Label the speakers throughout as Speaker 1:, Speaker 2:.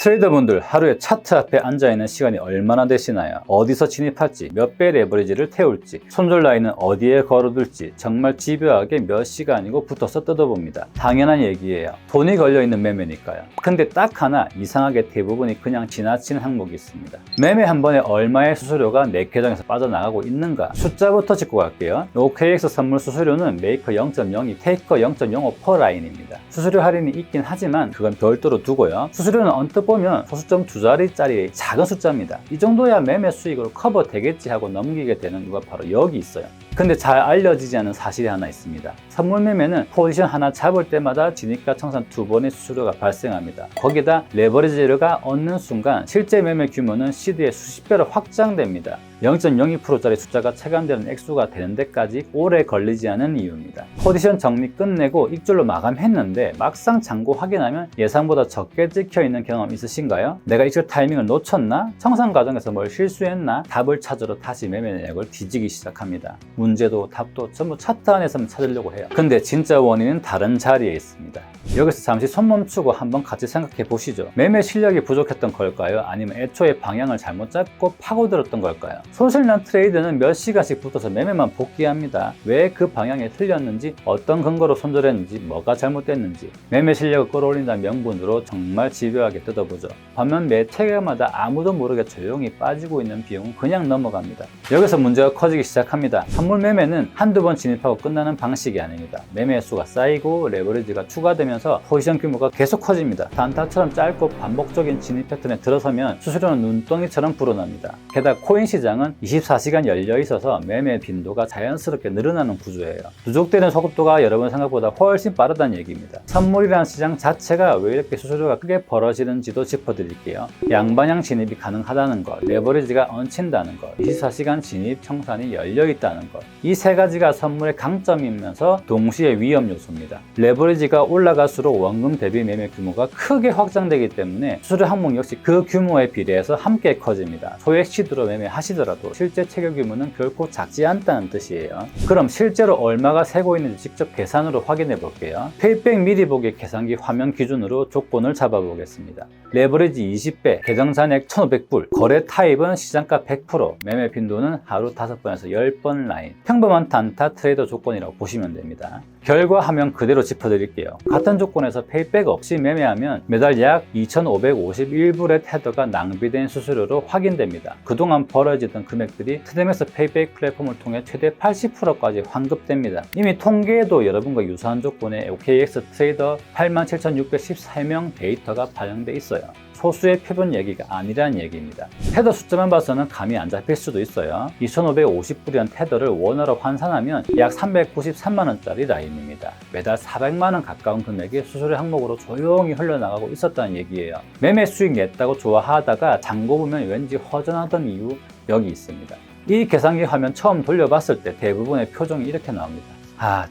Speaker 1: 트레이더분들 하루에 차트 앞에 앉아있는 시간이 얼마나 되시나요? 어디서 진입할지, 몇 배 레버리지를 태울지, 손절 라인은 어디에 걸어둘지 정말 집요하게 몇 시간이고 붙어서 뜯어봅니다. 당연한 얘기예요. 돈이 걸려있는 매매니까요. 근데 딱 하나 이상하게 대부분이 그냥 지나치는 항목이 있습니다. 매매 한 번에 얼마의 수수료가 내 계정에서 빠져나가고 있는가? 숫자부터 짚고 갈게요. OKX 선물 수수료는 메이커 0.02, 테이커 0.05 per 라인입니다. 수수료 할인이 있긴 하지만 그건 별도로 두고요. 수수료는 언뜻 보면 소수점 두 자리짜리 작은 숫자입니다. 이 정도야 매매 수익으로 커버 되겠지 하고 넘기게 되는 이유가 바로 여기 있어요. 근데 잘 알려지지 않은 사실이 하나 있습니다. 선물 매매는 포지션 하나 잡을 때마다 진입과 청산 2번의 수수료가 발생합니다. 거기다 레버리지가 얻는 순간 실제 매매 규모는 시드의 수십 배로 확장됩니다. 0.02%짜리 숫자가 체감되는 액수가 되는 데까지 오래 걸리지 않은 이유입니다. 포지션 정리 끝내고 입줄로 마감했는데 막상 잔고 확인하면 예상보다 적게 찍혀있는 경험 있으신가요? 내가 입줄 타이밍을 놓쳤나? 청산 과정에서 뭘 실수했나? 답을 찾으러 다시 매매 내역을 뒤지기 시작합니다. 문제도 답도 전부 차트 안에서만 찾으려고 해요. 근데 진짜 원인은 다른 자리에 있습니다. 여기서 잠시 손 멈추고 한번 같이 생각해 보시죠. 매매 실력이 부족했던 걸까요? 아니면 애초에 방향을 잘못 잡고 파고들었던 걸까요? 소실난 트레이드는 몇 시간씩 붙어서 매매만 복귀합니다. 왜 그 방향이 틀렸는지, 어떤 근거로 손절했는지, 뭐가 잘못됐는지 매매 실력을 끌어올린다는 명분으로 정말 집요하게 뜯어보죠. 반면 매 체결마다 아무도 모르게 조용히 빠지고 있는 비용은 그냥 넘어갑니다. 여기서 문제가 커지기 시작합니다. 선물 매매는 한두 번 진입하고 끝나는 방식이 아닙니다. 매매 수가 쌓이고 레버리지가 추가되면서 포지션 규모가 계속 커집니다. 단타처럼 짧고 반복적인 진입 패턴에 들어서면 수수료는 눈덩이처럼 불어납니다. 게다가 코인 시장은 24시간 열려 있어서 매매 빈도가 자연스럽게 늘어나는 구조예요. 누적되는 속도가 여러분 생각보다 훨씬 빠르다는 얘기입니다. 선물이라는 시장 자체가 왜 이렇게 수수료가 크게 벌어지는지도 짚어드릴게요. 양방향 진입이 가능하다는 것, 레버리지가 얹힌다는 것, 24시간 진입 청산이 열려 있다는 것, 이 세 가지가 선물의 강점이면서 동시에 위험 요소입니다. 레버리지가 올라갈수록 원금 대비 매매 규모가 크게 확장되기 때문에 수수료 항목 역시 그 규모에 비례해서 함께 커집니다. 소액 시드로 매매하시더라도 실제 체결 규모는 결코 작지 않다는 뜻이에요. 그럼 실제로 얼마가 새고 있는지 직접 계산으로 확인해 볼게요. 페이백 미리 보기 계산기 화면 기준으로 조건을 잡아 보겠습니다. 레버리지 20배, 계정 잔액 1,500불, 거래 타입은 시장가 100%, 매매 빈도는 하루 5번에서 10번 라인, 평범한 단타 트레이더 조건이라고 보시면 됩니다. 결과 화면 그대로 짚어드릴게요. 같은 조건에서 페이백 없이 매매하면 매달 약 2,551불의 테더가 낭비된 수수료로 확인됩니다. 그동안 벌어지던 금액들이 트댐에서 페이백 플랫폼을 통해 최대 80%까지 환급됩니다. 이미 통계에도 여러분과 유사한 조건의 OKX 트레이더 87,614명 데이터가 반영돼 있어요. 소수의 표본 얘기가 아니라는 얘기입니다. 테더 숫자만 봐서는 감이 안 잡힐 수도 있어요. 2,550불이란 테더를 원화로 환산하면 약 393만원짜리 라인입니다. 매달 400만원 가까운 금액이 수수료 항목으로 조용히 흘러나가고 있었다는 얘기예요. 매매 수익 냈다고 좋아하다가 잔고 보면 왠지 허전하던 이유 여기 있습니다. 이 계산기 화면 처음 돌려봤을 때 대부분의 표정이 이렇게 나옵니다.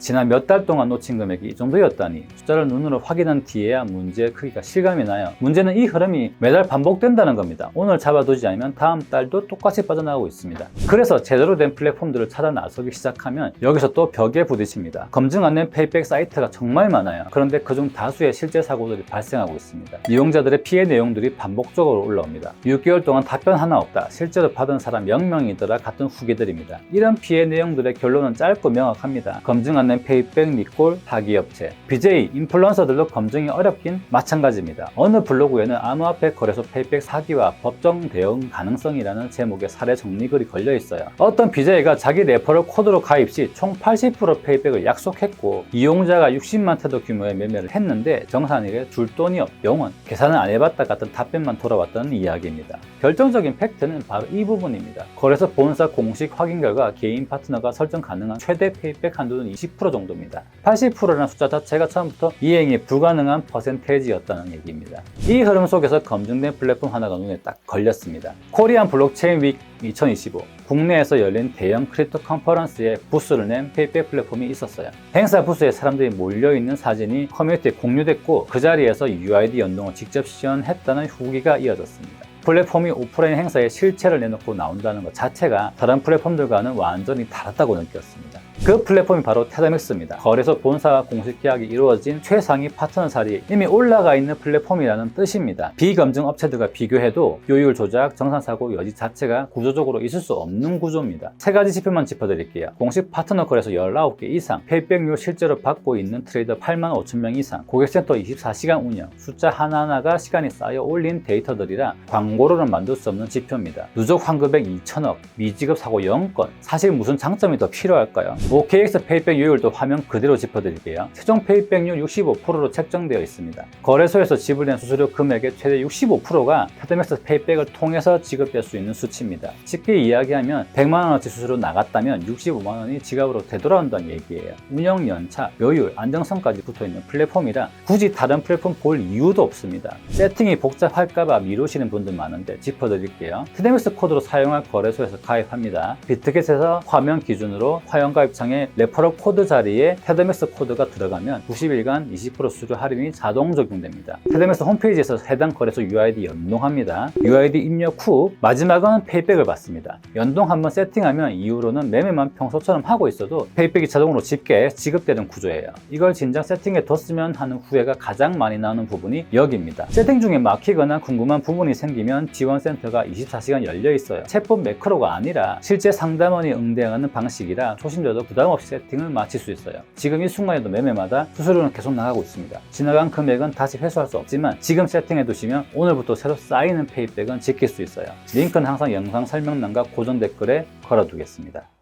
Speaker 1: 지난 몇 달 동안 놓친 금액이 이 정도였다니. 숫자를 눈으로 확인한 뒤에야 문제의 크기가 실감이 나요. 문제는 이 흐름이 매달 반복된다는 겁니다. 오늘 잡아두지 않으면 다음 달도 똑같이 빠져나가고 있습니다. 그래서 제대로 된 플랫폼들을 찾아 나서기 시작하면 여기서 또 벽에 부딪힙니다. 검증 안 된 페이백 사이트가 정말 많아요. 그런데 그중 다수의 실제 사고들이 발생하고 있습니다. 이용자들의 피해 내용들이 반복적으로 올라옵니다. 6개월 동안 답변 하나 없다. 실제로 받은 사람 0명이더라 같은 후기들입니다. 이런 피해 내용들의 결론은 짧고 명확합니다. 검증 안 된 페이백 리콜 사기업체, BJ, 인플루언서들도 검증이 어렵긴 마찬가지입니다. 어느 블로그에는 암호화폐 거래소 페이백 사기와 법정 대응 가능성이라는 제목의 사례 정리글이 걸려 있어요. 어떤 BJ가 자기 레퍼럴 코드로 가입 시 총 80% 페이백을 약속했고 이용자가 60만 테더 규모의 매매를 했는데 정산일에 줄 돈이 없, 영원, 계산을 안 해봤다 같은 답변만 돌아왔다는 이야기입니다. 결정적인 팩트는 바로 이 부분입니다. 거래소 본사 공식 확인 결과 개인 파트너가 설정 가능한 최대 페이백 한도는 20% 정도입니다. 80%라는 숫자 자체가 처음부터 이행이 불가능한 퍼센테이지였다는 얘기입니다. 이 흐름 속에서 검증된 플랫폼 하나가 눈에 딱 걸렸습니다. 코리안 블록체인 윅 2025, 국내에서 열린 대형 크립토 컨퍼런스에 부스를 낸 페이백 플랫폼이 있었어요. 행사 부스에 사람들이 몰려있는 사진이 커뮤니티에 공유됐고 그 자리에서 UID 연동을 직접 시연했다는 후기가 이어졌습니다. 플랫폼이 오프라인 행사에 실체를 내놓고 나온다는 것 자체가 다른 플랫폼들과는 완전히 다르다고 느꼈습니다. 그 플랫폼이 바로 테더맥스입니다. 거래소 본사와 공식 계약이 이루어진 최상위 파트너 자리에 이미 올라가 있는 플랫폼이라는 뜻입니다. 비검증 업체들과 비교해도 요율 조작, 정산사고 여지 자체가 구조적으로 있을 수 없는 구조입니다. 세 가지 지표만 짚어드릴게요. 공식 파트너 거래소 19개 이상, 페이백률 실제로 받고 있는 트레이더 8만 5천 명 이상, 고객센터 24시간 운영, 숫자 하나하나가 시간이 쌓여 올린 데이터들이라 광고로는 만들 수 없는 지표입니다. 누적 환급액 2천억, 미지급 사고 0건, 사실 무슨 장점이 더 필요할까요? OKX 페이백 요율도 화면 그대로 짚어드릴게요. 최종 페이백률 65%로 책정되어 있습니다. 거래소에서 지불된 수수료 금액의 최대 65%가 테더맥스 페이백을 통해서 지급될 수 있는 수치입니다. 쉽게 이야기하면 100만원어치 수수료 나갔다면 65만원이 지갑으로 되돌아온다는 얘기예요. 운영 연차, 요율, 안정성까지 붙어있는 플랫폼이라 굳이 다른 플랫폼 볼 이유도 없습니다. 세팅이 복잡할까봐 미루시는 분들 많은데 짚어드릴게요. 테더맥스 코드로 사용할 거래소에서 가입합니다. 비트겟에서 화면 기준으로 회원가입창에 레퍼럴 코드 자리에 테더맥스 코드가 들어가면 90일간 20% 수수료 할인이 자동 적용됩니다. 테더맥스 홈페이지에서 해당 거래소 UID 연동합니다. UID 입력 후 마지막은 페이백을 받습니다. 연동 한번 세팅하면 이후로는 매매만 평소처럼 하고 있어도 페이백이 자동으로 집계, 지급되는 구조예요. 이걸 진작 세팅해 뒀으면 하는 후회가 가장 많이 나오는 부분이 여기입니다. 세팅 중에 막히거나 궁금한 부분이 생기면 지원센터가 24시간 열려 있어요. 챗봇 매크로가 아니라 실제 상담원이 응대하는 방식이라 초심자도 부담 없이 세팅을 마칠 수 있어요. 지금 이 순간에도 매매마다 수수료는 계속 나가고 있습니다. 지나간 금액은 다시 회수할 수 없지만 지금 세팅해 두시면 오늘부터 새로 쌓이는 페이백은 지킬 수 있어요. 링크는 항상 영상 설명란과 고정 댓글에 걸어두겠습니다.